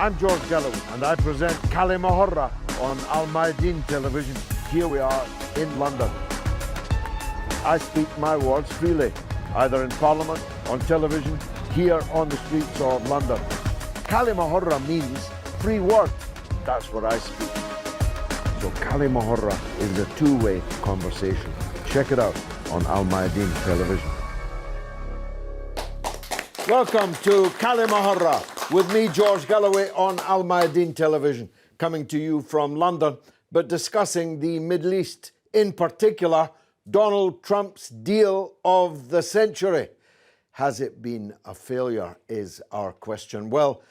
I'm George Galloway, and I present Kalima Horra on Mayadeen television. Here we are in London. I speak my words freely, either in Parliament, on television, here on the streets of London. Kalima Horra means free word. That's what I speak. So Kalima Horra is a two-way conversation. Check it out on Mayadeen television. Welcome to Kalima Horra with me, George Galloway, on Mayadeen television, coming to you from London, but discussing the Middle East, in particular, Donald Trump's deal of the century. Has it been a failure, is our question. Well,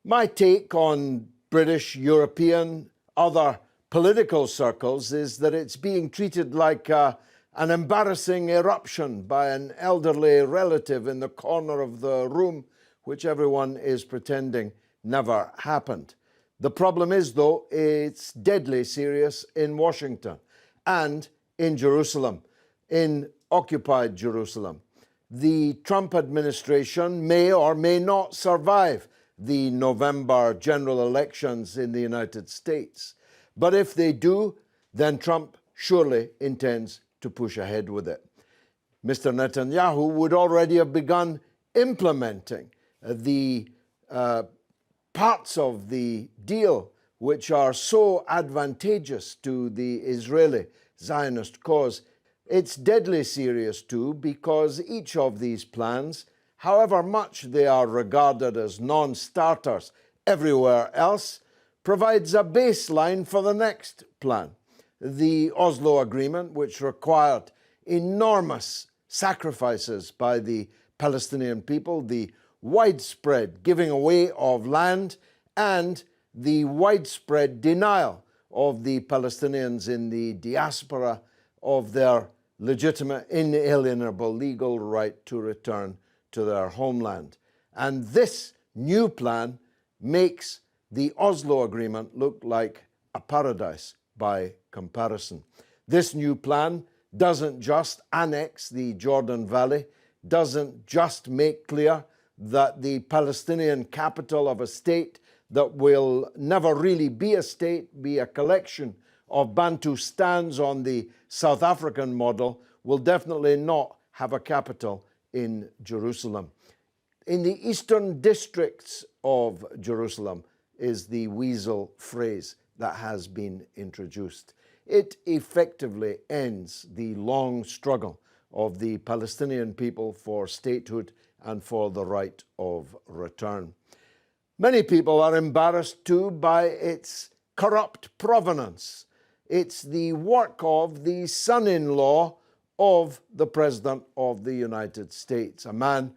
my take on British, European, other political circles is that it's being treated like an embarrassing eruption by an elderly relative in the corner of the room, which everyone is pretending never happened. The problem is, though, it's deadly serious in Washington and in Jerusalem, in occupied Jerusalem. The Trump administration may or may not survive the November general elections in the United States. But if they do, then Trump surely intends to push ahead with it. Mr. Netanyahu would already have begun implementing the parts of the deal which are so advantageous to the Israeli Zionist cause. It's deadly serious too, because each of these plans, however much they are regarded as non-starters everywhere else, provides a baseline for the next plan. The Oslo Agreement, which required enormous sacrifices by the Palestinian people, the widespread giving away of land, and the widespread denial of the Palestinians in the diaspora of their legitimate, inalienable legal right to return to their homeland. And this new plan makes the Oslo Agreement look like a paradise by comparison. This new plan doesn't just annex the Jordan Valley, doesn't just make clear that the Palestinian capital of a state that will never really be a state, be a collection of Bantustans on the South African model, will definitely not have a capital in Jerusalem. In the eastern districts of Jerusalem is the weasel phrase that has been introduced. It effectively ends the long struggle of the Palestinian people for statehood and for the right of return. Many people are embarrassed too by its corrupt provenance. It's the work of the son-in-law of the President of the United States, a man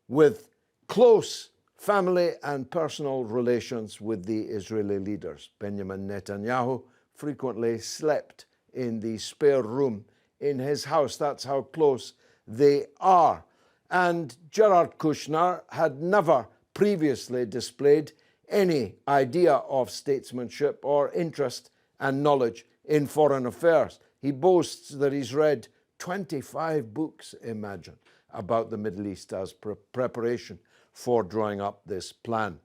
with close family and personal relations with the Israeli leaders. Benjamin Netanyahu frequently slept in the spare room in his house. That's how close they are. And Gerard Kushner had never previously displayed any idea of statesmanship or interest and knowledge in foreign affairs. He boasts that he's read 25 books, imagine, about the Middle East as preparation for drawing up this plan.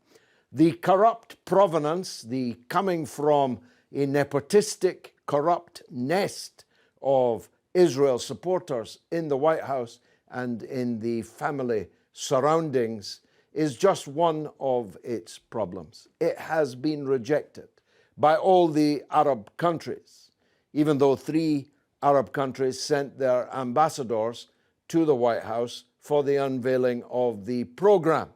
The corrupt provenance, the coming from a nepotistic, corrupt nest of Israel supporters in the White House and in the family surroundings, is just one of its problems. It has been rejected by all the Arab countries, even though 3 Arab countries sent their ambassadors to the White House for the unveiling of the program.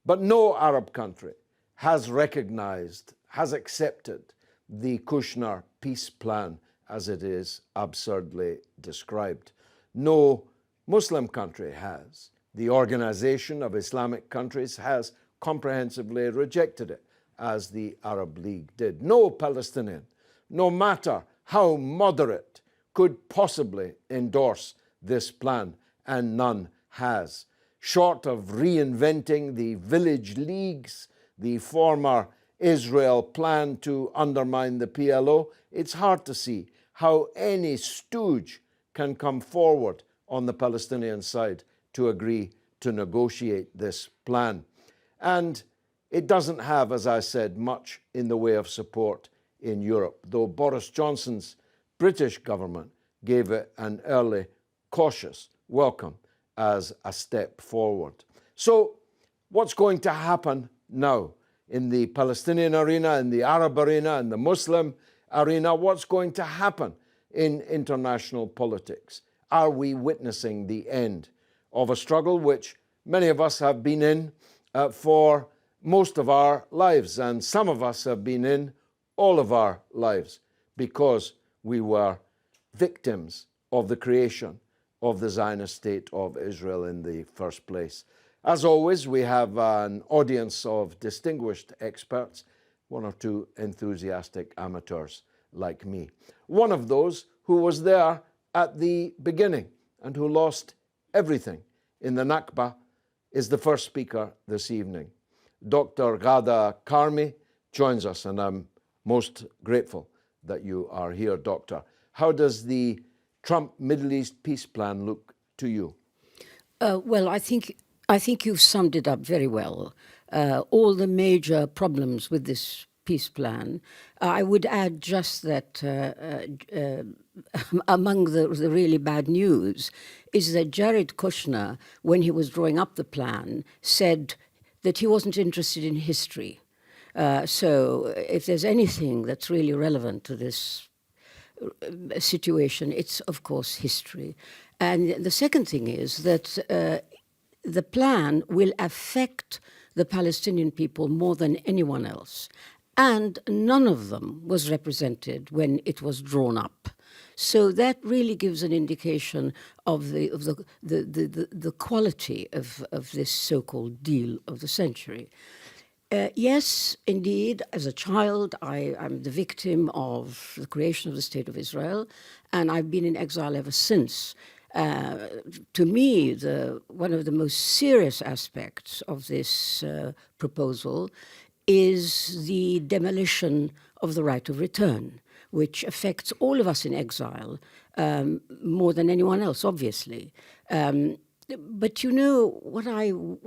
But no Arab country has recognized, has accepted the Kushner peace plan as it is absurdly described. No Muslim country has. The Organization of Islamic Countries has comprehensively rejected it, as the Arab League did. No Palestinian, no matter how moderate, could possibly endorse this plan, and none has. Short of reinventing the village leagues, the former Israel plan to undermine the PLO, it's hard to see how any stooge can come forward on the Palestinian side to agree to negotiate this plan. And it doesn't have, as I said, much in the way of support in Europe, though Boris Johnson's British government gave it an early, cautious welcome as a step forward. So, what's going to happen now in the Palestinian arena, in the Arab arena, in the Muslim arena? What's going to happen in international politics? Are we witnessing the end of a struggle which many of us have been in for most of our lives, and some of us have been in all of our lives because we were victims of the creation of the Zionist state of Israel in the first place? As always, we have an audience of distinguished experts, one or two enthusiastic amateurs like me. One of those who was there at the beginning and who lost everything in the Nakba is the first speaker this evening. Dr. Ghada Karmi joins us, and I'm most grateful that you are here, Doctor. How does the Trump Middle East peace plan look to you? Well, I think you've summed it up very well. All the major problems with this peace plan. I would add just that among the really bad news is that Jared Kushner, when he was drawing up the plan, said that he wasn't interested in history. So if there's anything that's really relevant to this situation, it's, of course, history. And the second thing is that the plan will affect the Palestinian people more than anyone else. And none of them was represented when it was drawn up. So that really gives an indication of the quality of this so-called deal of the century. Yes, indeed, as a child, I'm the victim of the creation of the State of Israel, and I've been in exile ever since. To me, one of the most serious aspects of this proposal is the demolition of the right of return, which affects all of us in exile more than anyone else, obviously. But you know, what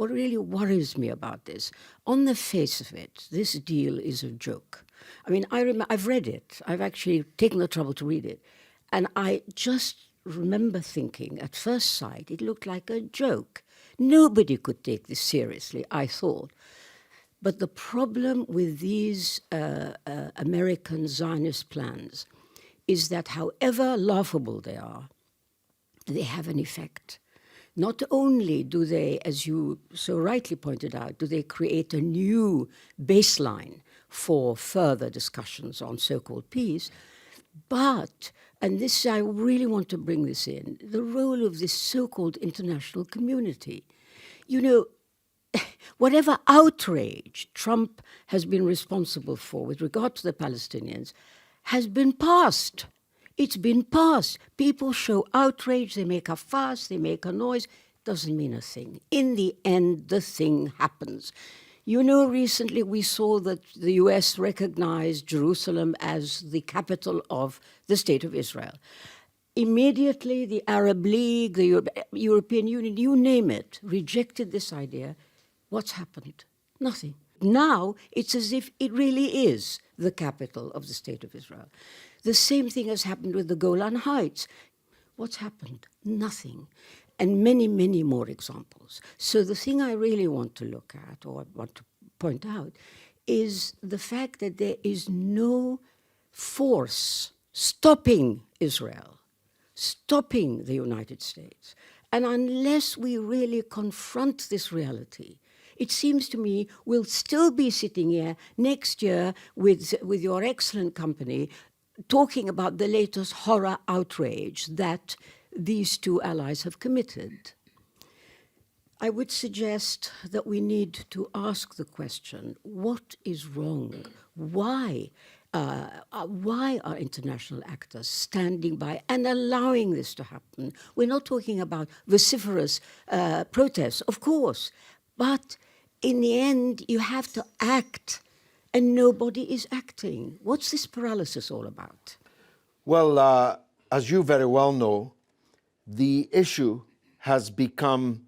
really worries me about this, on the face of it, this deal is a joke. I mean, I've read it. I've actually taken the trouble to read it. And I just remember thinking, at first sight, it looked like a joke. Nobody could take this seriously, I thought. But the problem with these American Zionist plans is that however laughable they are, they have an effect. Not only do they, as you so rightly pointed out, do they create a new baseline for further discussions on so-called peace, but, and this, I really want to bring this in, the role of this so-called international community. You know, whatever outrage Trump has been responsible for with regard to the Palestinians has been passed. It's been passed. People show outrage, they make a fuss, they make a noise. Doesn't mean a thing. In the end, the thing happens. You know, recently we saw that the US recognized Jerusalem as the capital of the State of Israel. Immediately, the Arab League, the European Union, you name it, rejected this idea. What's happened? Nothing. Now, it's as if it really is the capital of the State of Israel. The same thing has happened with the Golan Heights. What's happened? Nothing. And many, many more examples. So the thing I really want to look at, or want to point out, is the fact that there is no force stopping Israel, stopping the United States. And unless we really confront this reality, it seems to me we'll still be sitting here next year with your excellent company talking about the latest horror outrage that these two allies have committed. I would suggest that we need to ask the question, what is wrong? Why are international actors standing by and allowing this to happen? We're not talking about vociferous protests, of course, but in the end, you have to act, and nobody is acting. What's this paralysis all about? Well, as you very well know, the issue has become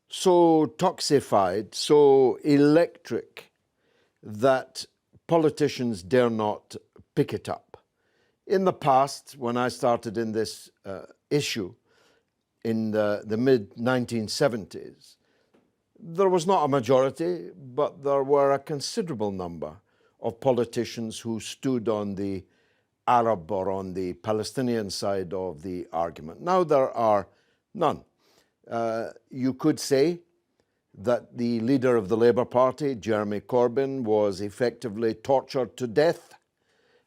so toxified, so electric, that politicians dare not pick it up. In the past, when I started in this issue in the mid-1970s, there was not a majority, but there were a considerable number of politicians who stood on the Arab or on the Palestinian side of the argument. Now there are none. You could say that the leader of the Labour Party, Jeremy Corbyn, was effectively tortured to death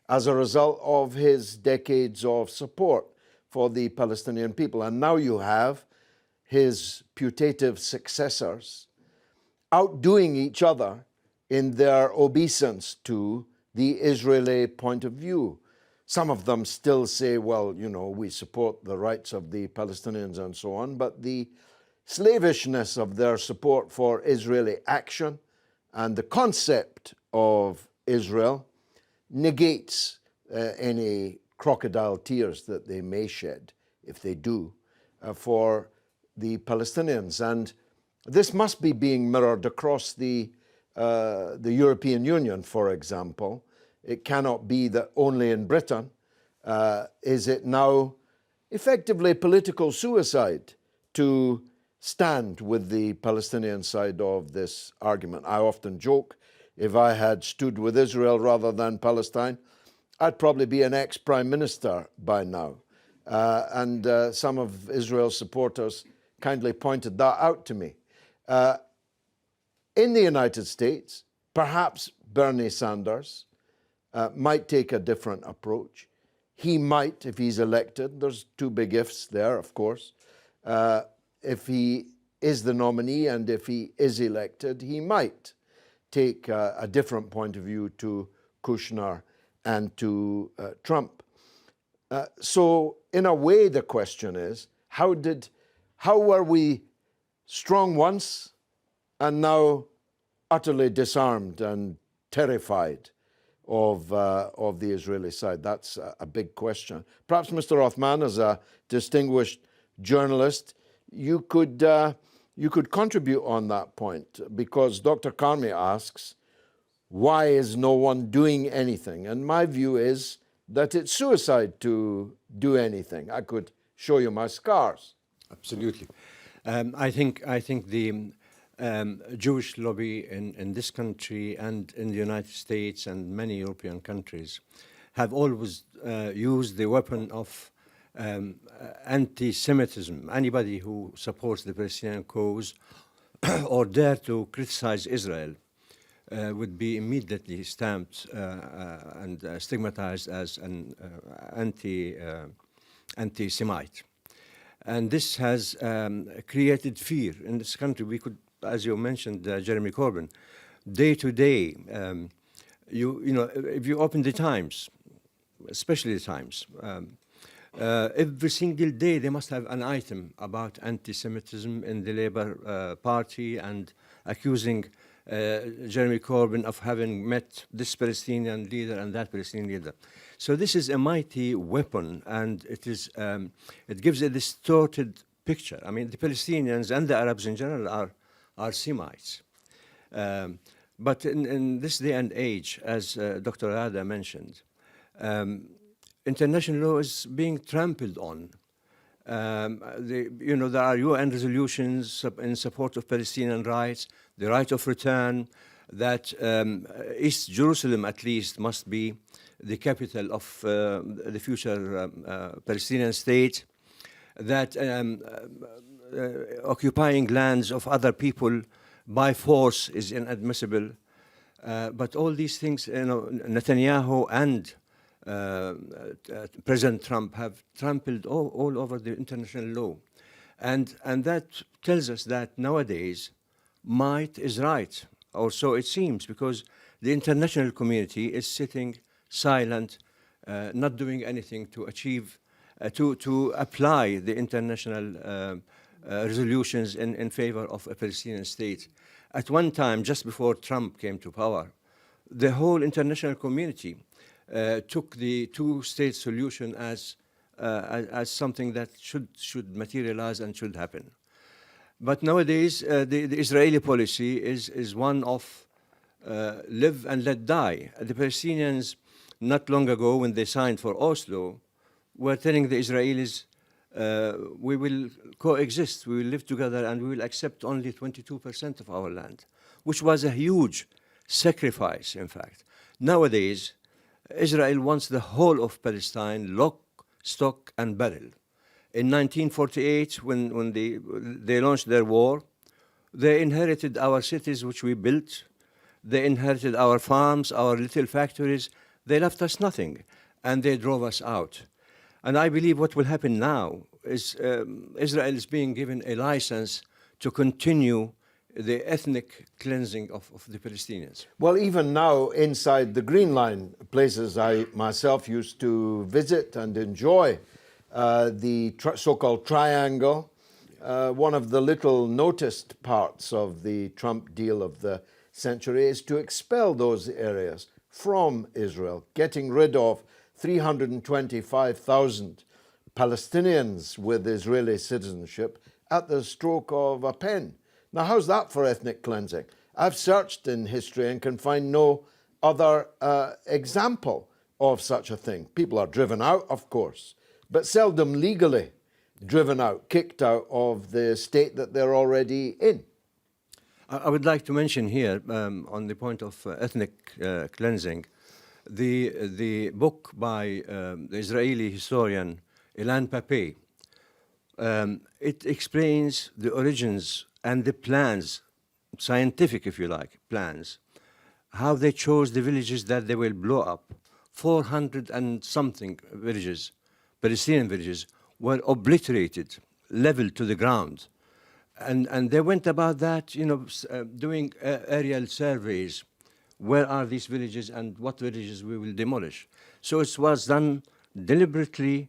as a result of his decades of support for the Palestinian people. And now you have his putative successors outdoing each other in their obeisance to the Israeli point of view. Some of them still say, well, you know, we support the rights of the Palestinians and so on, but the slavishness of their support for Israeli action and the concept of Israel negates any crocodile tears that they may shed, if they do, for the Palestinians. And this must be being mirrored across the European Union, for example. It cannot be that only in Britain is it now effectively political suicide to stand with the Palestinian side of this argument. I often joke, if I had stood with Israel rather than Palestine, I'd probably be an ex-prime minister by now. And some of Israel's supporters kindly pointed that out to me. In the United States, perhaps Bernie Sanders might take a different approach. He might, if he's elected, there's two big ifs there, of course. If he is the nominee and if he is elected, he might take a different point of view to Kushner and to Trump. So in a way, the question is, how were we strong once and now utterly disarmed and terrified of the Israeli side? That's a big question. Perhaps Mr. Othman, as a distinguished journalist, you could contribute on that point, because Dr. Karmi asks, why is no one doing anything? And my view is that it's suicide to do anything. I could show you my scars. Absolutely. I think the Jewish lobby in this country and in the United States and many European countries have always used the weapon of anti-Semitism. Anybody who supports the Palestinian cause or dare to criticize Israel would be immediately stamped and stigmatized as an anti-Semite. And this has created fear in this country. We could, as you mentioned, Jeremy Corbyn, day to day, you know, if you open the Times, especially the Times, every single day they must have an item about anti-Semitism in the Labour Party and accusing Jeremy Corbyn of having met this Palestinian leader and that Palestinian leader. So this is a mighty weapon, and it is it gives a distorted picture. I mean, the Palestinians and the Arabs in general are Semites. But in this day and age, as Dr. Ada mentioned, international law is being trampled on. You know, there are UN resolutions in support of Palestinian rights, the right of return, that East Jerusalem at least must be the capital of the future Palestinian state, that occupying lands of other people by force is inadmissible. But all these things, you know, Netanyahu and President Trump have trampled all over the international law. And that tells us that nowadays might is right, or so it seems, because the international community is sitting silent, not doing anything to achieve, to apply the international resolutions in favor of a Palestinian state. At one time, just before Trump came to power, the whole international community took the two-state solution as something that should materialize and should happen. But nowadays, the Israeli policy is one of live and let die. The Palestinians, not long ago, when they signed for Oslo, were telling the Israelis, we will coexist, we will live together, and we will accept only 22% of our land, which was a huge sacrifice, in fact. Nowadays, Israel wants the whole of Palestine, lock, stock, and barrel. In 1948, when they launched their war, they inherited our cities, which we built. They inherited our farms, our little factories. They left us nothing, and they drove us out. And I believe what will happen now is Israel is being given a license to continue the ethnic cleansing of the Palestinians. Well, even now, inside the Green Line, places I myself used to visit and enjoy, the so-called triangle, one of the little noticed parts of the Trump deal of the century is to expel those areas from Israel, getting rid of 325,000 Palestinians with Israeli citizenship at the stroke of a pen. Now, how's that for ethnic cleansing? I've searched in history and can find no other example of such a thing. People are driven out, of course, but seldom legally driven out, kicked out of the state that they're already in. I would like to mention here, on the point of ethnic cleansing, the book by the Israeli historian Ilan Pappé. It explains the origins and the plans, scientific, if you like, plans, how they chose the villages that they will blow up. 400 and something villages, Palestinian villages, were obliterated, leveled to the ground. And they went about that, doing aerial surveys. Where are these villages and what villages we will demolish? So it was done deliberately,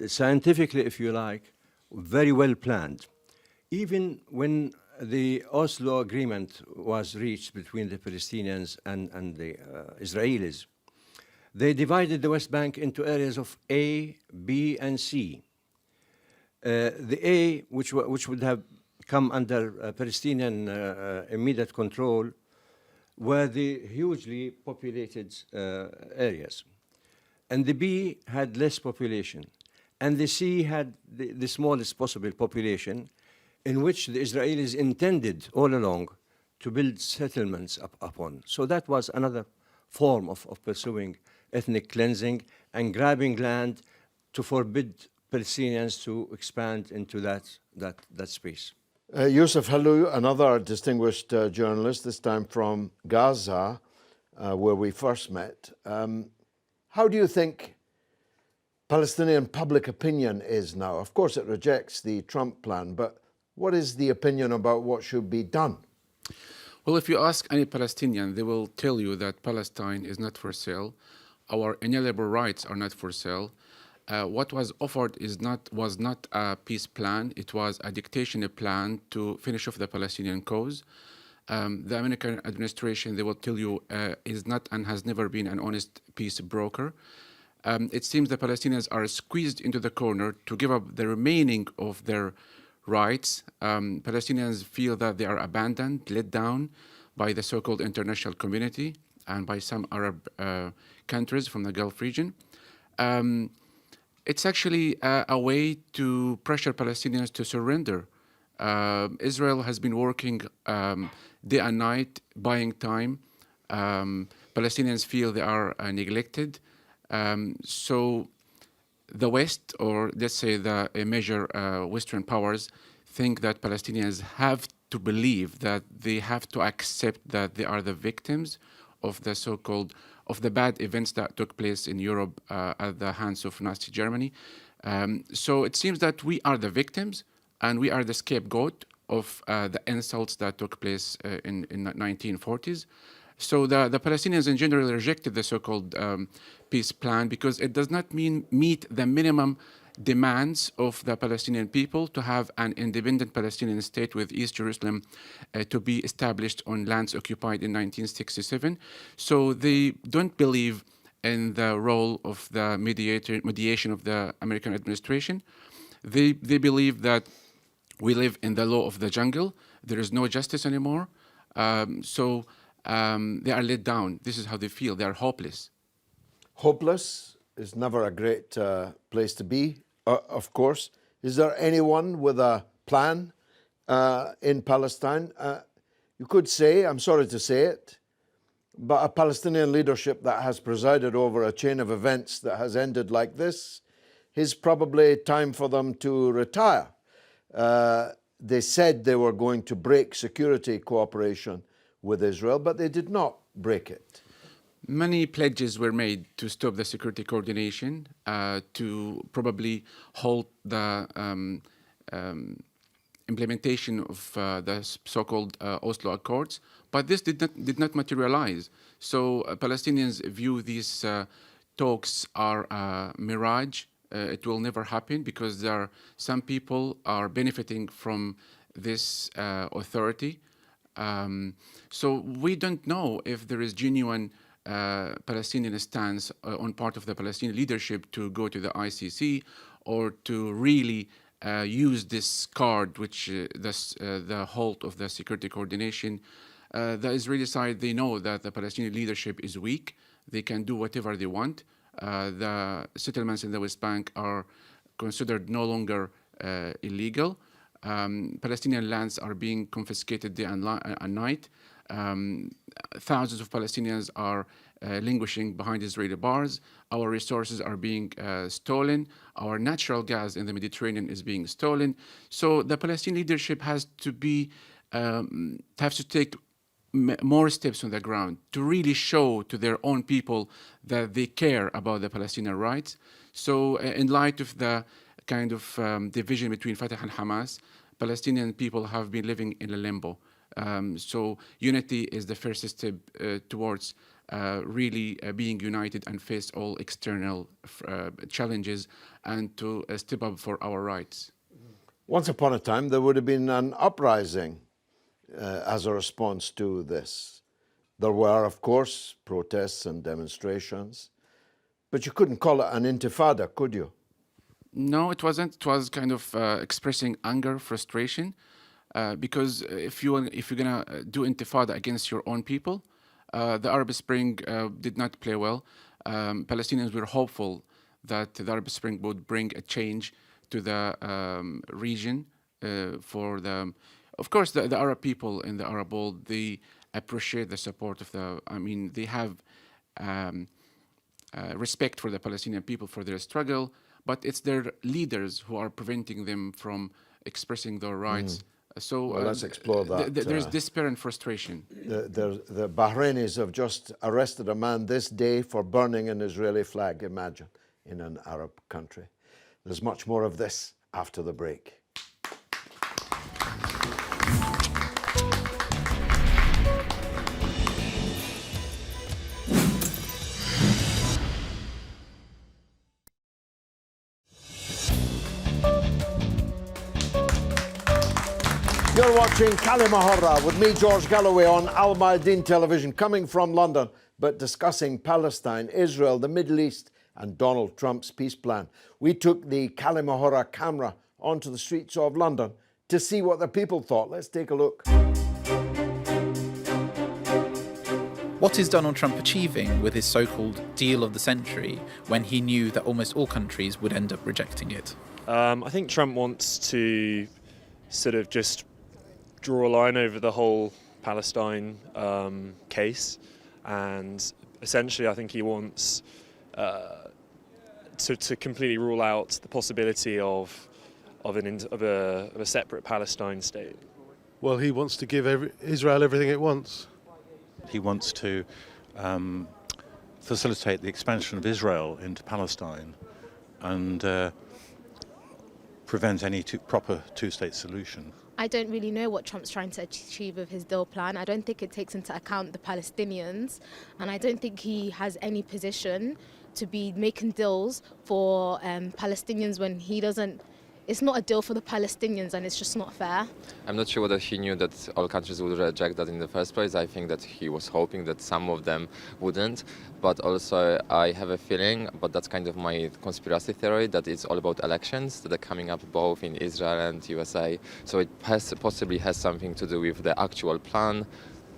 scientifically, if you like, very well planned. Even when the Oslo Agreement was reached between the Palestinians and the Israelis, they divided the West Bank into areas of A, B, and C. The A, which would have come under Palestinian immediate control, were the hugely populated areas. And the B had less population. And the C had the smallest possible population, in which the Israelis intended all along to build settlements upon. So that was another form of pursuing ethnic cleansing and grabbing land to forbid Palestinians to expand into that space. Yusuf Halou, another distinguished journalist, this time from Gaza, where we first met. How do you think Palestinian public opinion is now? Of course, it rejects the Trump plan, but what is the opinion about what should be done? Well, if you ask any Palestinian, they will tell you that Palestine is not for sale. Our inalienable rights are not for sale. What was offered was not a peace plan. It was a dictatorial plan to finish off the Palestinian cause. The American administration, they will tell you, is not and has never been an honest peace broker. It seems the Palestinians are squeezed into the corner to give up the remaining of their rights. Palestinians feel that they are abandoned, let down by the so-called international community and by some Arab countries from the Gulf region. It's actually a way to pressure Palestinians to surrender. Israel has been working day and night, buying time. Palestinians feel they are neglected. So the West, or let's say the major Western powers, think that Palestinians have to believe that they have to accept that they are the victims of the so-called, of the bad events that took place in Europe at the hands of Nazi Germany. So it seems that we are the victims and we are the scapegoat of the insults that took place in the 1940s. So the Palestinians in general rejected the so-called peace plan because it does not meet the minimum demands of the Palestinian people to have an independent Palestinian state with East Jerusalem to be established on lands occupied in 1967. So they don't believe in the role of the mediation of the American administration. They believe that we live in the law of the jungle. There is no justice anymore. So they are let down. This is how they feel. They are hopeless. Hopeless is never a great place to be, of course. Is there anyone with a plan in Palestine? You could say, I'm sorry to say it, but a Palestinian leadership that has presided over a chain of events that has ended like this, is probably time for them to retire. They said they were going to break security cooperation with Israel, but they did not break it. Many pledges were made to stop the security coordination, to probably halt the implementation of the so-called Oslo Accords, but this did not materialize. So Palestinians view these talks are a mirage. It will never happen because some people are benefiting from this authority. So we don't know if there is genuine Palestinian stance on part of the Palestinian leadership to go to the ICC or to really use this card, which the halt of the security coordination. The Israeli side, they know that the Palestinian leadership is weak. They can do whatever they want. The settlements in the West Bank are considered no longer illegal. Palestinian lands are being confiscated day and night. Thousands of Palestinians are languishing behind Israeli bars. Our resources are being stolen. Our natural gas in the Mediterranean is being stolen. So the Palestinian leadership has to take more steps on the ground to really show to their own people that they care about the Palestinian rights. So in light of the kind of division between Fatah and Hamas, Palestinian people have been living in a limbo. So unity is the first step towards really being united and face all external challenges and to step up for our rights. Once upon a time, there would have been an uprising as a response to this. There were, of course, protests and demonstrations, but you couldn't call it an intifada, could you? No, it wasn't. It was kind of expressing anger, frustration, because if you're gonna do intifada against your own people, the Arab Spring did not play well. Palestinians were hopeful that the Arab Spring would bring a change to the region. Of course, the Arab people in the Arab world, they appreciate the support of they have respect for the Palestinian people for their struggle, but it's their leaders who are preventing them from expressing their rights. So well, let's explore that. There's despair and frustration. The Bahrainis have just arrested a man this day for burning an Israeli flag, imagine, in an Arab country. There's much more of this after the break. You're watching Kalima Horra with me, George Galloway, on Mayadeen Television, coming from London, but discussing Palestine, Israel, the Middle East, and Donald Trump's peace plan. We took the Kalima Horra camera onto the streets of London to see what the people thought. Let's take a look. What is Donald Trump achieving with his so-called deal of the century when he knew that almost all countries would end up rejecting it? I think Trump wants to sort of just draw a line over the whole Palestine case, and essentially I think he wants to completely rule out the possibility of a separate Palestine state. Well, he wants to give Israel everything it wants. He wants to facilitate the expansion of Israel into Palestine and prevent any proper two-state solution. I don't really know what Trump's trying to achieve with his deal plan. I don't think it takes into account the Palestinians, and I don't think he has any position to be making deals for Palestinians when he doesn't. It's not a deal for the Palestinians, and it's just not fair. I'm not sure whether he knew that all countries would reject that in the first place. I think that he was hoping that some of them wouldn't. But also I have a feeling, but that's kind of my conspiracy theory, that it's all about elections that are coming up both in Israel and USA. So it possibly has something to do with the actual plan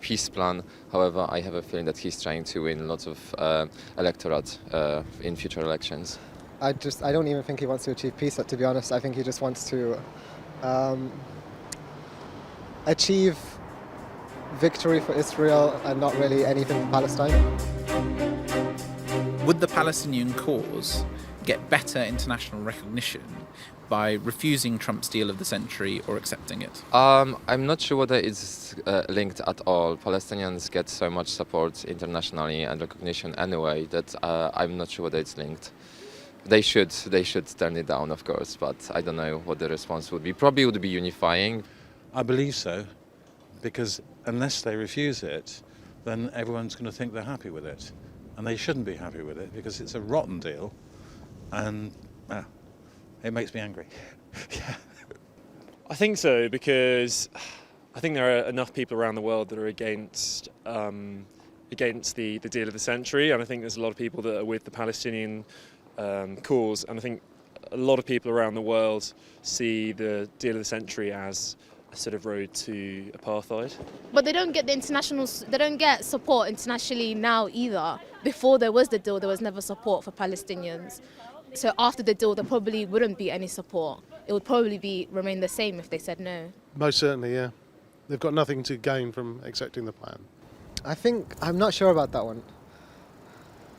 peace plan. However, I have a feeling that he's trying to win lots of electorate in future elections. I don't even think he wants to achieve peace, to be honest. I think he just wants to achieve victory for Israel and not really anything for Palestine. Would the Palestinian cause get better international recognition by refusing Trump's deal of the century or accepting it? I'm not sure whether it's linked at all. Palestinians get so much support internationally and recognition anyway that I'm not sure whether it's linked. They should turn it down, of course, but I don't know what the response would be. Probably would be unifying. I believe so, because unless they refuse it, then everyone's going to think they're happy with it. And they shouldn't be happy with it, because it's a rotten deal, and it makes me angry. Yeah. I think so, because I think there are enough people around the world that are against the deal of the century, and I think there's a lot of people that are with the Palestinian cause, and I think a lot of people around the world see the deal of the century as a sort of road to apartheid. But they don't get they don't get support internationally now either. Before there was the deal, there was never support for Palestinians. So after the deal, there probably wouldn't be any support. It would probably remain the same if they said no. Most certainly, yeah. They've got nothing to gain from accepting the plan. I'm not sure about that one.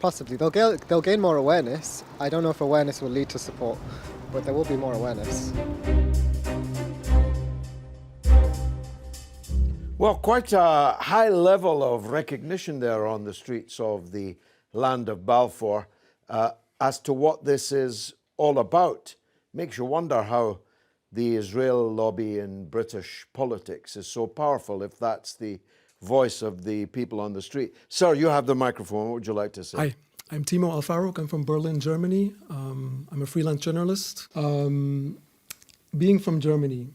Possibly. They'll gain more awareness. I don't know if awareness will lead to support, but there will be more awareness. Well, quite a high level of recognition there on the streets of the land of Balfour as to what this is all about. Makes you wonder how the Israel lobby in British politics is so powerful if that's the voice of the people on the street. Sir, you have the microphone. What would you like to say? Hi, I'm Timo Alfarouk. I'm from Berlin, Germany. I'm a freelance journalist. Being from Germany,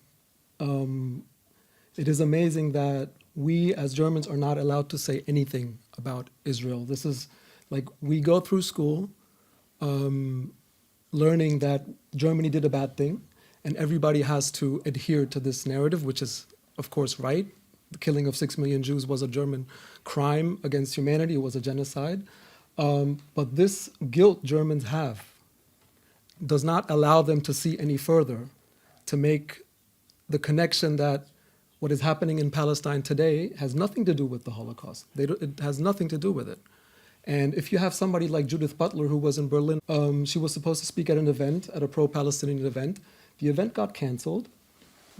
it is amazing that we as Germans are not allowed to say anything about Israel. This is like we go through school learning that Germany did a bad thing, and everybody has to adhere to this narrative, which is, of course, right. The killing of 6 million Jews was a German crime against humanity. It was a genocide. But this guilt Germans have does not allow them to see any further, to make the connection that what is happening in Palestine today has nothing to do with the Holocaust. It has nothing to do with it. And if you have somebody like Judith Butler, who was in Berlin, she was supposed to speak at an event, at a pro-Palestinian event. The event got canceled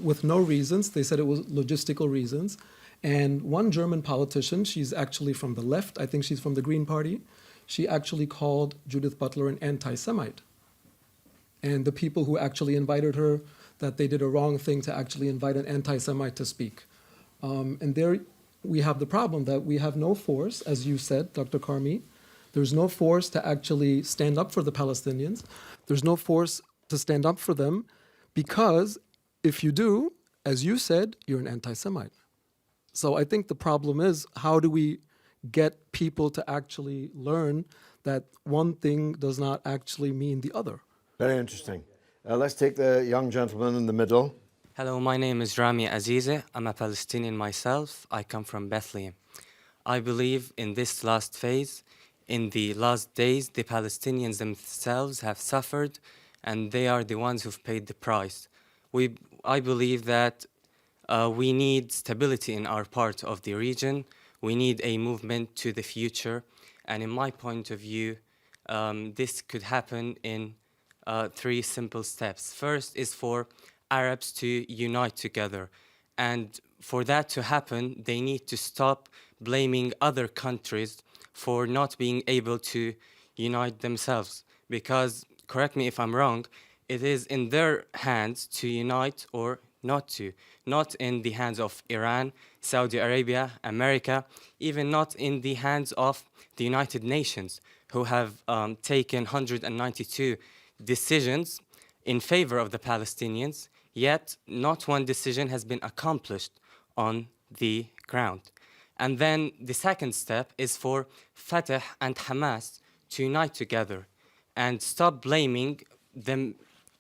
with no reasons. They said it was logistical reasons. And one German politician, she's actually from the left, I think she's from the Green Party, she actually called Judith Butler an anti-Semite. And the people who actually invited her, that they did a wrong thing to actually invite an anti-Semite to speak. And there we have the problem that we have no force, as you said, Dr. Karmi. There's no force to actually stand up for the Palestinians. There's no force to stand up for them because if you do, as you said, you're an anti-Semite. So I think the problem is, how do we get people to actually learn that one thing does not actually mean the other? Very interesting. Let's take the young gentleman in the middle. Hello, my name is Rami Azize. I'm a Palestinian myself. I come from Bethlehem. I believe in this last phase, in the last days, the Palestinians themselves have suffered, and they are the ones who've paid the price. I believe that we need stability in our part of the region. We need a movement to the future. And in my point of view, this could happen in 3 simple steps. First is for Arabs to unite together. And for that to happen, they need to stop blaming other countries for not being able to unite themselves. Because, correct me if I'm wrong, it is in their hands to unite or not to. Not in the hands of Iran, Saudi Arabia, America, even not in the hands of the United Nations, who have taken 192 decisions in favor of the Palestinians, yet not one decision has been accomplished on the ground. And then the second step is for Fatah and Hamas to unite together and stop blaming them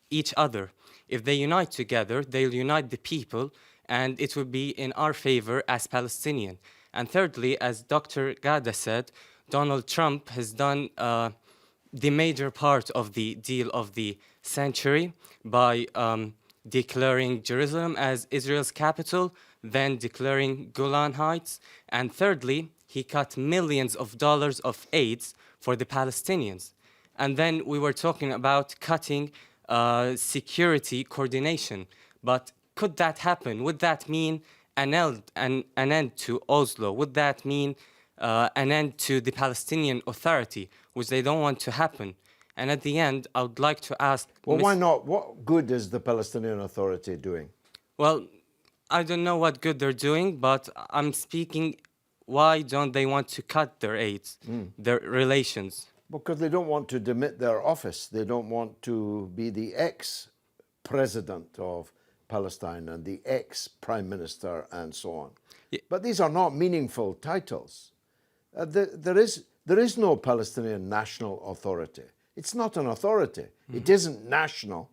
each other. If they unite together, they'll unite the people, and it will be in our favor as Palestinians. And thirdly, as Dr. Gada said, Donald Trump has done the major part of the deal of the century by declaring Jerusalem as Israel's capital, then declaring Golan Heights, and thirdly, he cut millions of dollars of aid for the Palestinians. And then we were talking about cutting security coordination. But could that happen? Would that mean an end to Oslo? Would that mean an end to the Palestinian Authority, which they don't want to happen? And at the end, I would like to ask... Well, why not? What good is the Palestinian Authority doing? Well, I don't know what good they're doing, but I'm speaking, why don't they want to cut their aid, their relations? Because they don't want to demit their office. They don't want to be the ex-president of Palestine and the ex-prime minister and so on. Yeah. But these are not meaningful titles. There is no Palestinian National Authority. It's not an authority. It isn't national.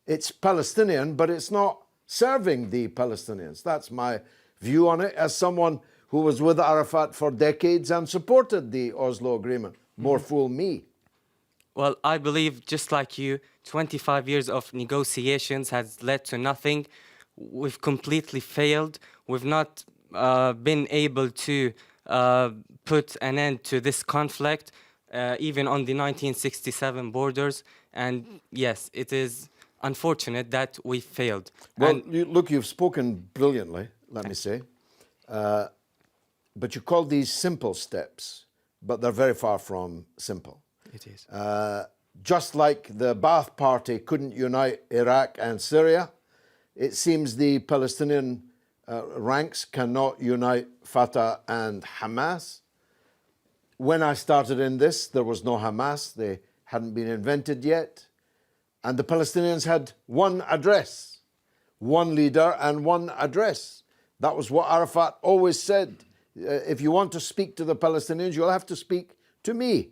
It's Palestinian, but it's not serving the Palestinians. That's my view on it as someone who was with Arafat for decades and supported the Oslo Agreement. More fool me. Well, I believe, just like you, 25 years of negotiations has led to nothing. We've completely failed. We've not been able to put an end to this conflict, even on the 1967 borders. And yes, it is unfortunate that we failed. Well, you've spoken brilliantly, let me say. But you call these simple steps, but they're very far from simple. It is. Just like the Ba'ath Party couldn't unite Iraq and Syria, it seems the Palestinian ranks cannot unite Fatah and Hamas. When I started in this, there was no Hamas. They hadn't been invented yet. And the Palestinians had one address, one leader and one address. That was what Arafat always said. If you want to speak to the Palestinians, you'll have to speak to me,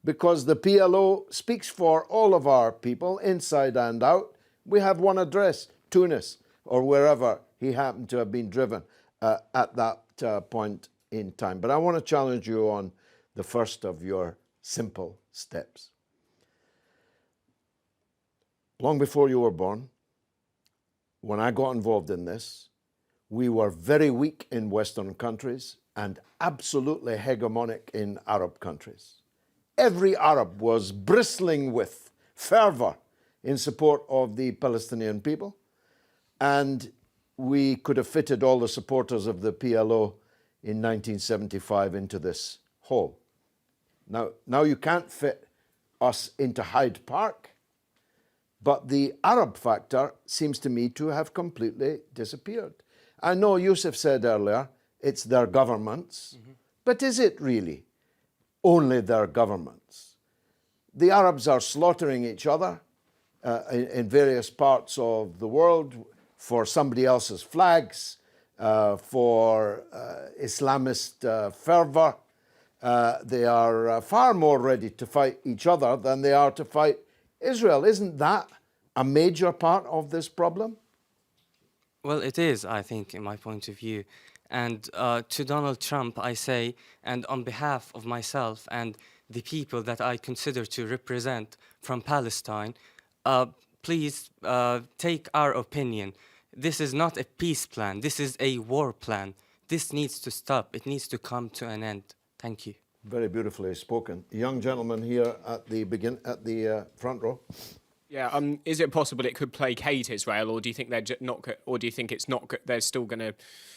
because the PLO speaks for all of our people, inside and out. We have one address, Tunis, or wherever he happened to have been driven at that point in time. But I want to challenge you on the first of your simple steps. Long before you were born, when I got involved in this, we were very weak in Western countries and absolutely hegemonic in Arab countries. Every Arab was bristling with fervor in support of the Palestinian people, and we could have fitted all the supporters of the PLO in 1975 into this hole. Now you can't fit us into Hyde Park, but the Arab factor seems to me to have completely disappeared. I know Yusuf said earlier, it's their governments, but is it really only their governments? The Arabs are slaughtering each other in various parts of the world for somebody else's flags, for Islamist fervor. They are far more ready to fight each other than they are to fight Israel. Isn't that a major part of this problem? Well, it is, I think, in my point of view. And to Donald Trump, I say, and on behalf of myself and the people that I consider to represent from Palestine, please take our opinion. This is not a peace plan. This is a war plan. This needs to stop. It needs to come to an end. Thank you. Very beautifully spoken. Young gentleman here at the front row. Yeah, is it possible it could placate Israel, or do you think they're not? Or do you think it's not? They're still going to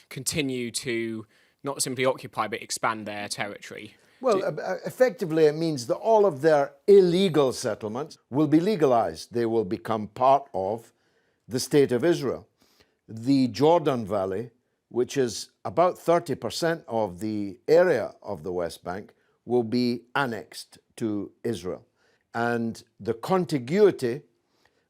continue to not simply occupy but expand their territory? Well, effectively, it means that all of their illegal settlements will be legalized. They will become part of the state of Israel. The Jordan Valley, which is about 30% of the area of the West Bank, will be annexed to Israel. And the contiguity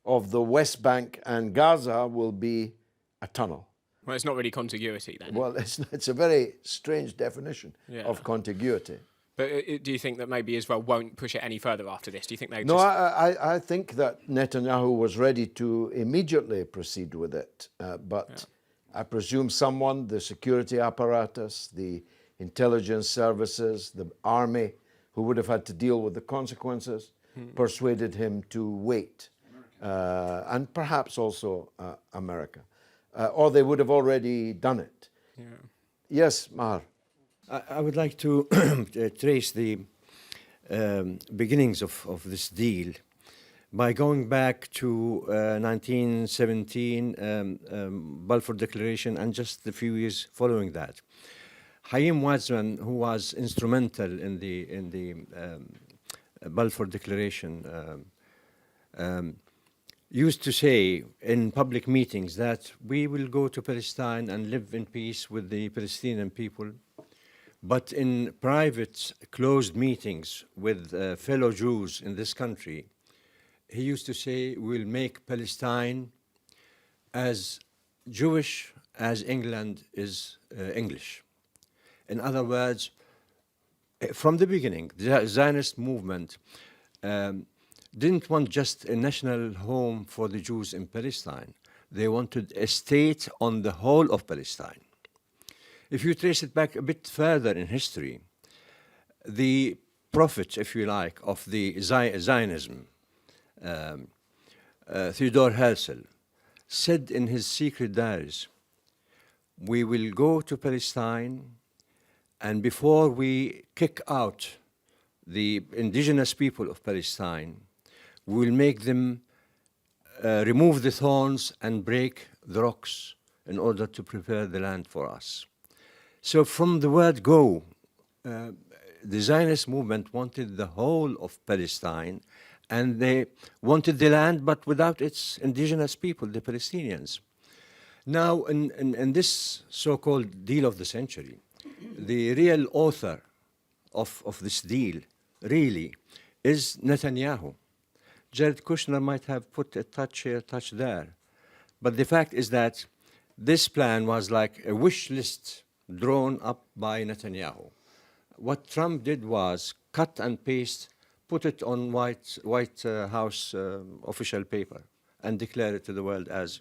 of the West Bank and Gaza will be a tunnel. Well, it's not really contiguity then. Well, it's a very strange definition of contiguity. But do you think that maybe Israel won't push it any further after this? Do you think they? No, I think that Netanyahu was ready to immediately proceed with it, but I presume someone, the security apparatus, the intelligence services, the army, who would have had to deal with the consequences, persuaded him to wait. And perhaps also America. Or they would have already done it. Yeah. Yes, Mahar. I would like to trace the beginnings of this deal by going back to 1917, Balfour Declaration, and just a few years following that. Haim Wadsman, who was instrumental in the Balfour Declaration, used to say in public meetings that we will go to Palestine and live in peace with the Palestinian people. But in private, closed meetings with fellow Jews in this country, he used to say, we'll make Palestine as Jewish as England is English. In other words, from the beginning, the Zionist movement didn't want just a national home for the Jews in Palestine. They wanted a state on the whole of Palestine. If you trace it back a bit further in history, the prophet, if you like, of the Zionism, Theodore Herzl, said in his secret diaries, we will go to Palestine, and before we kick out the indigenous people of Palestine, we will make them remove the thorns and break the rocks in order to prepare the land for us. So from the word go, the Zionist movement wanted the whole of Palestine, and they wanted the land, but without its indigenous people, the Palestinians. Now, in this so-called deal of the century, the real author of this deal, really, is Netanyahu. Jared Kushner might have put a touch here, touch there. But the fact is that this plan was like a wish list drawn up by Netanyahu. What Trump did was cut and paste, put it on White House official paper, and declare it to the world as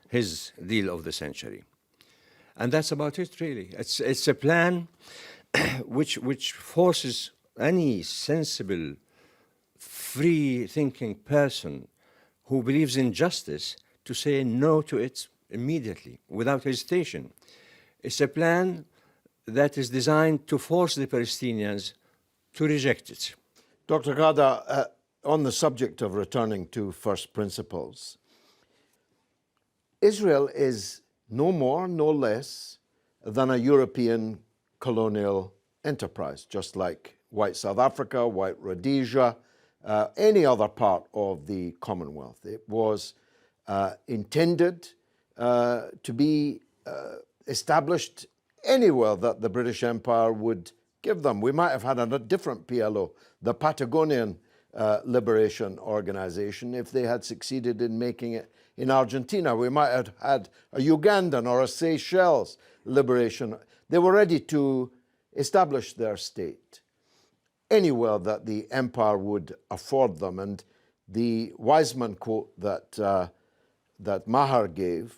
his deal of the century. And that's about it, really. It's a plan which forces any sensible, free-thinking person who believes in justice to say no to it immediately, without hesitation. It's a plan that is designed to force the Palestinians to reject it. Dr. Ghada, on the subject of returning to first principles, Israel is no more, no less than a European colonial enterprise, just like white South Africa, white Rhodesia, any other part of the Commonwealth. It was intended to be established anywhere that the British Empire would give them. We might have had a different PLO, the Patagonian Liberation Organization, if they had succeeded in making it in Argentina. We might have had a Ugandan or a Seychelles liberation. They were ready to establish their state anywhere that the empire would afford them. And the Wiseman quote that Maher gave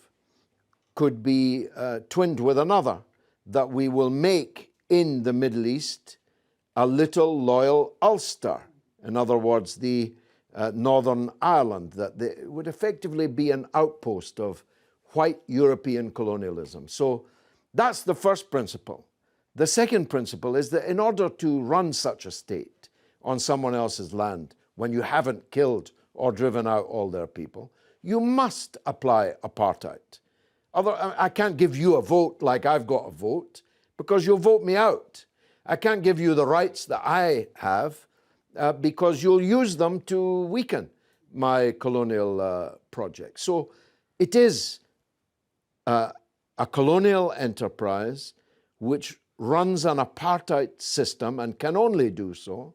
could be twinned with another, that we will make in the Middle East a little loyal Ulster. In other words, the Northern Ireland, that it would effectively be an outpost of white European colonialism. So that's the first principle. The second principle is that in order to run such a state on someone else's land, when you haven't killed or driven out all their people, you must apply apartheid. I can't give you a vote like I've got a vote, because you'll vote me out. I can't give you the rights that I have because you'll use them to weaken my colonial project. So it is a colonial enterprise which runs an apartheid system and can only do so.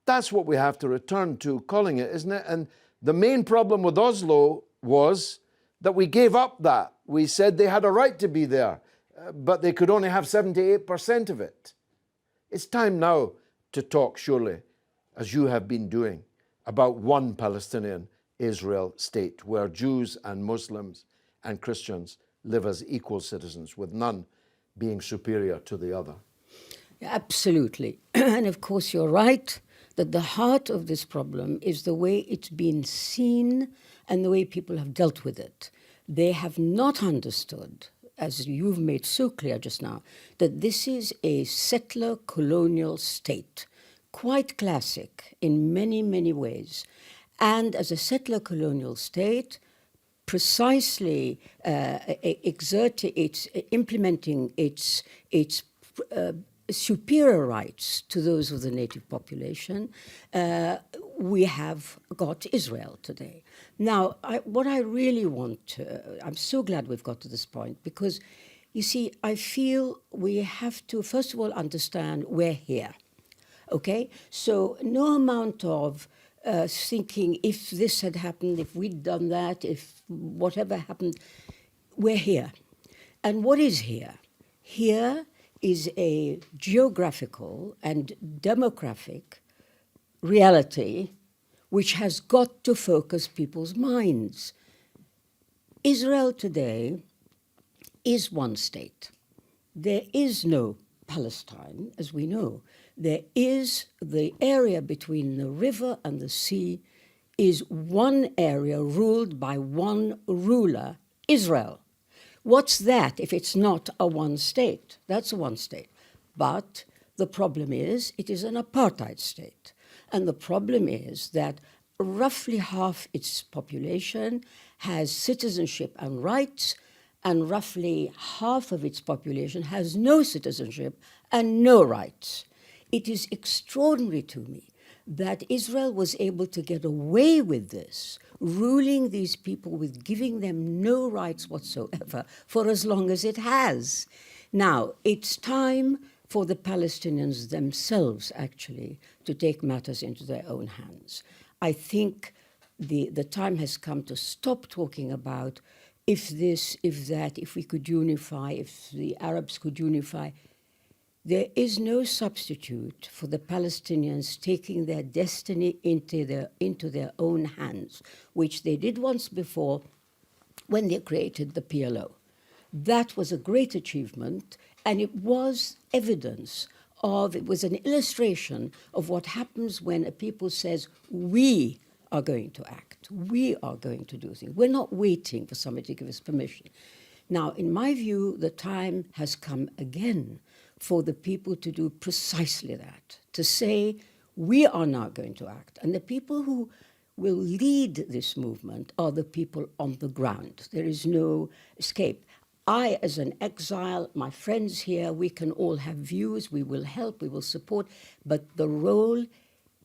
That's what we have to return to calling it, isn't it? And the main problem with Oslo was that we gave up that. We said they had a right to be there, but they could only have 78% of it. It's time now to talk, surely, as you have been doing, about one Palestinian Israel state where Jews and Muslims and Christians live as equal citizens, with none being superior to the other. Absolutely. And of course, you're right that the heart of this problem is the way it's been seen and the way people have dealt with it. They have not understood, as you've made so clear just now, that this is a settler colonial state, quite classic in many, many ways. And as a settler colonial state, precisely implementing its superior rights to those of the native population, we have got Israel today. Now, what I really want to, I'm so glad we've got to this point, because, you see, I feel we have to, first of all, understand we're here, okay? So no amount of thinking if this had happened, if we'd done that, if whatever happened, we're here. And what is here? Here is a geographical and demographic reality which has got to focus people's minds. Israel today is one state. There is no Palestine, as we know. There is the area between the river and the sea is one area ruled by one ruler, Israel. What's that if it's not a one state? That's a one state. But the problem is it is an apartheid state. And the problem is that roughly half its population has citizenship and rights, and roughly half of its population has no citizenship and no rights. It is extraordinary to me that Israel was able to get away with this, ruling these people with giving them no rights whatsoever for as long as it has. Now, it's time for the Palestinians themselves, actually, to take matters into their own hands. I think the time has come to stop talking about if this, if that, if we could unify, if the Arabs could unify. There is no substitute for the Palestinians taking their destiny into their own hands, which they did once before when they created the PLO. That was a great achievement, and it was evidence of, it was an illustration of what happens when a people says, we are going to act, we are going to do things. We're not waiting for somebody to give us permission. Now, in my view, the time has come again for the people to do precisely that, to say, we are now going to act. And the people who will lead this movement are the people on the ground. There is no escape. I, as an exile, my friends here, we can all have views, we will help, we will support, but the role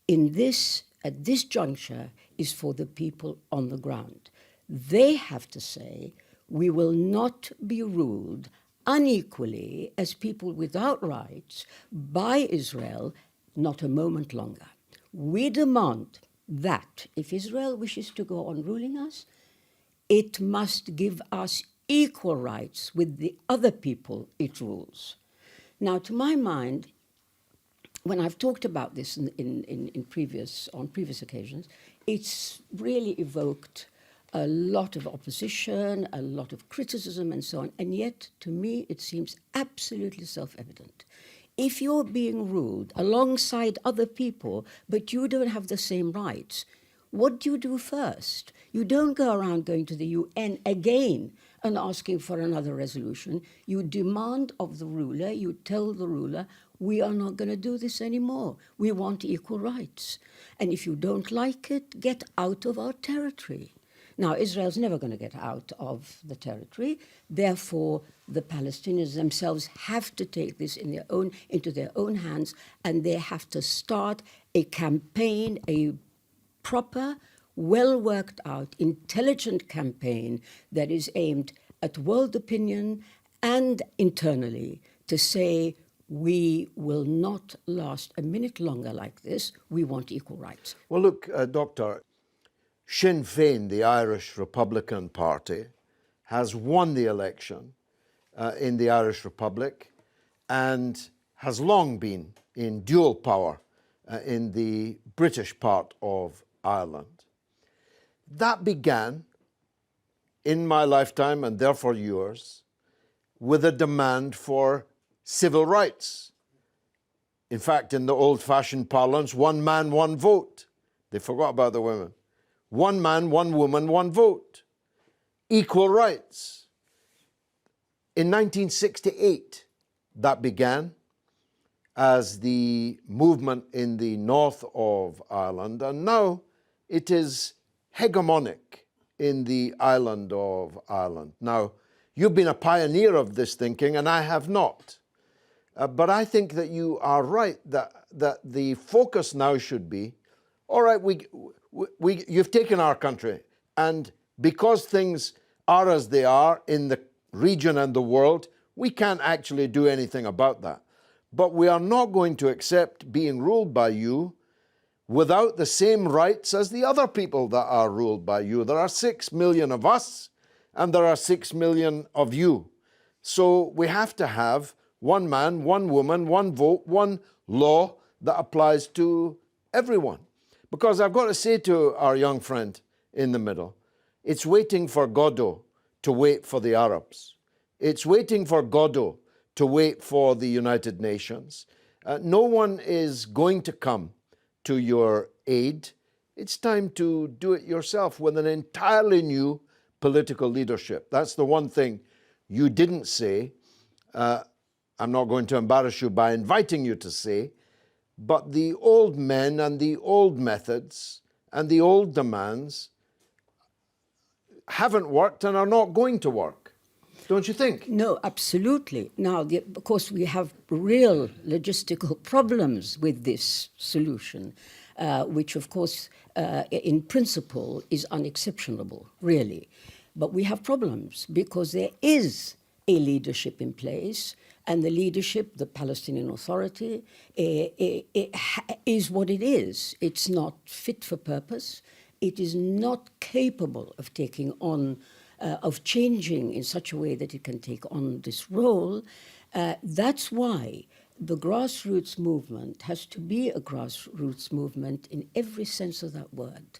in this, at this juncture, is for the people on the ground. They have to say, we will not be ruled unequally as people without rights by Israel, not a moment longer. We demand that if Israel wishes to go on ruling us, it must give us equal rights with the other people it rules. Now, to my mind, when I've talked about this on previous occasions, it's really evoked a lot of opposition, a lot of criticism, and so on. And yet, to me, it seems absolutely self-evident. If you're being ruled alongside other people, but you don't have the same rights, what do you do first? You don't go around going to the UN again and asking for another resolution. You demand of the ruler, you tell the ruler, we are not going to do this anymore. We want equal rights. And if you don't like it, get out of our territory. Now, Israel's never going to get out of the territory. Therefore, the Palestinians themselves have to take this into their own hands, and they have to start a campaign, a proper, well-worked out, intelligent campaign that is aimed at world opinion and internally to say, we will not last a minute longer like this. We want equal rights. Well, look, Doctor, Sinn Féin, the Irish Republican Party, has won the election in the Irish Republic and has long been in dual power in the British part of Ireland. That began in my lifetime, and therefore yours, with a demand for civil rights. In fact, in the old-fashioned parlance, one man, one vote. They forgot about the women. One man, one woman, one vote. Equal rights. In 1968, that began as the movement in the north of Ireland, and now it is hegemonic in the island of Ireland. Now, you've been a pioneer of this thinking, and I have not. But I think that you are right, that the focus now should be, all right, you've taken our country, and because things are as they are in the region and the world, we can't actually do anything about that. But we are not going to accept being ruled by you without the same rights as the other people that are ruled by you. There are 6 million of us, and there are 6 million of you. So we have to have one man, one woman, one vote, one law that applies to everyone. Because I've got to say to our young friend in the middle, it's waiting for Godot to wait for the Arabs. It's waiting for Godot to wait for the United Nations. No one is going to come to your aid. It's time to do it yourself with an entirely new political leadership. That's the one thing you didn't say. I'm not going to embarrass you by inviting you to say, but the old men and the old methods and the old demands haven't worked and are not going to work. Don't you think? No, absolutely. Now, of course, we have real logistical problems with this solution, which, of course, in principle is unexceptionable, really. But we have problems because there is a leadership in place, and the leadership, the Palestinian Authority, is what it is. It's not fit for purpose. It is not capable of taking on, of changing in such a way that it can take on this role. That's why the grassroots movement has to be a grassroots movement in every sense of that word.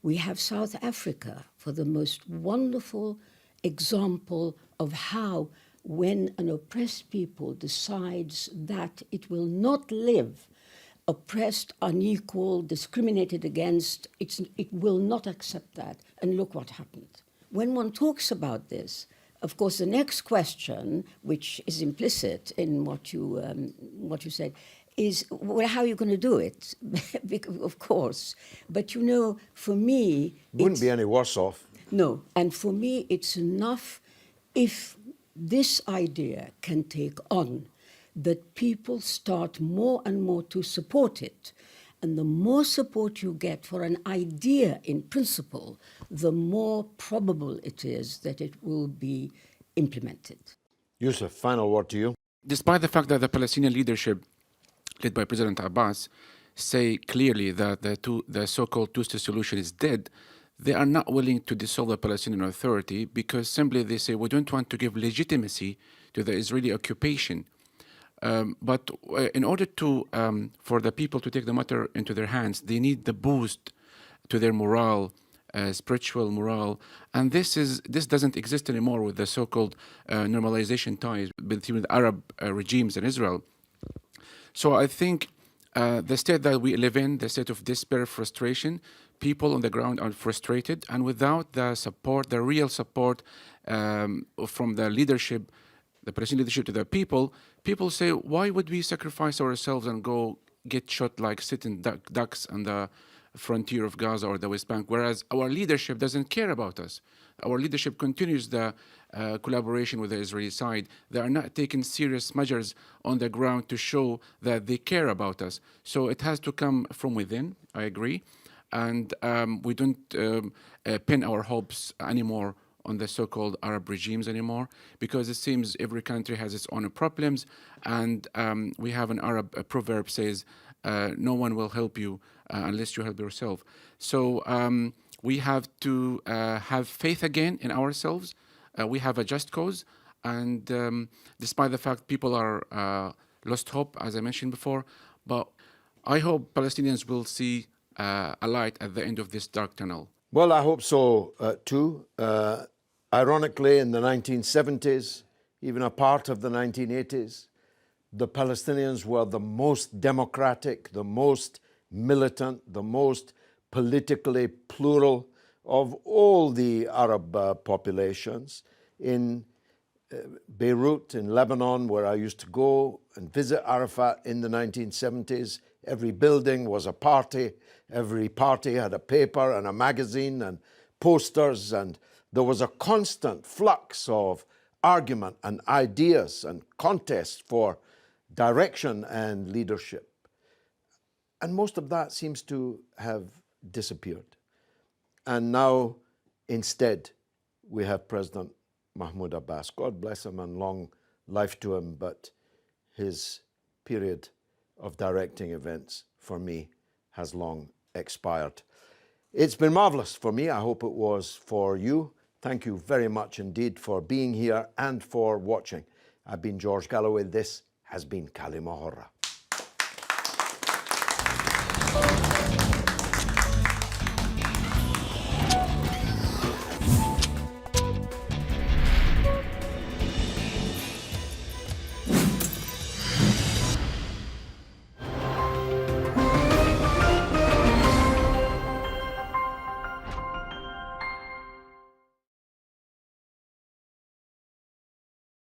We have South Africa for the most wonderful example of how when an oppressed people decides that it will not live oppressed, unequal, discriminated against, it will not accept that. And look what happened. When one talks about this, of course, the next question, which is implicit in what you said, is, well, how are you going to do it? Of course. But, you know, for me... Wouldn't be any worse off. No. And for me, it's enough if this idea can take on that people start more and more to support it. And the more support you get for an idea in principle, the more probable it is that it will be implemented. Yusuf, final word to you. Despite the fact that the Palestinian leadership, led by President Abbas, say clearly that the so-called two-state solution is dead, they are not willing to dissolve the Palestinian Authority because simply they say we don't want to give legitimacy to the Israeli occupation. But in order to for the people to take the matter into their hands, they need the boost to their morale, spiritual morale, and this doesn't exist anymore with the so-called normalization ties between the Arab regimes and Israel. So I think the state that we live in, the state of despair, frustration, people on the ground are frustrated, and without the support, the real support from the leadership, the Palestinian leadership to the people say, why would we sacrifice ourselves and go get shot like sitting ducks on the frontier of Gaza or the West Bank, whereas our leadership doesn't care about us. Our leadership continues the collaboration with the Israeli side. They are not taking serious measures on the ground to show that they care about us. So it has to come from within, I agree. And we don't pin our hopes anymore on the so-called Arab regimes anymore, because it seems every country has its own problems, and we have an Arab proverb says, no one will help you unless you help yourself. So we have to have faith again in ourselves. We have a just cause, and despite the fact people are lost hope, as I mentioned before, but I hope Palestinians will see a light at the end of this dark tunnel. Well, I hope so too. Ironically, in the 1970s, even a part of the 1980s, the Palestinians were the most democratic, the most militant, the most politically plural of all the Arab populations. In Beirut, in Lebanon, where I used to go and visit Arafat in the 1970s, every building was a party. Every party had a paper and a magazine and posters, and there was a constant flux of argument and ideas and contest for direction and leadership. And most of that seems to have disappeared. And now, instead, we have President Mahmoud Abbas. God bless him and long life to him, but his period of directing events for me has long expired. It's been marvelous for me. I hope it was for you. Thank you very much indeed for being here and for watching. I've been George Galloway. This has been Kalima Horra.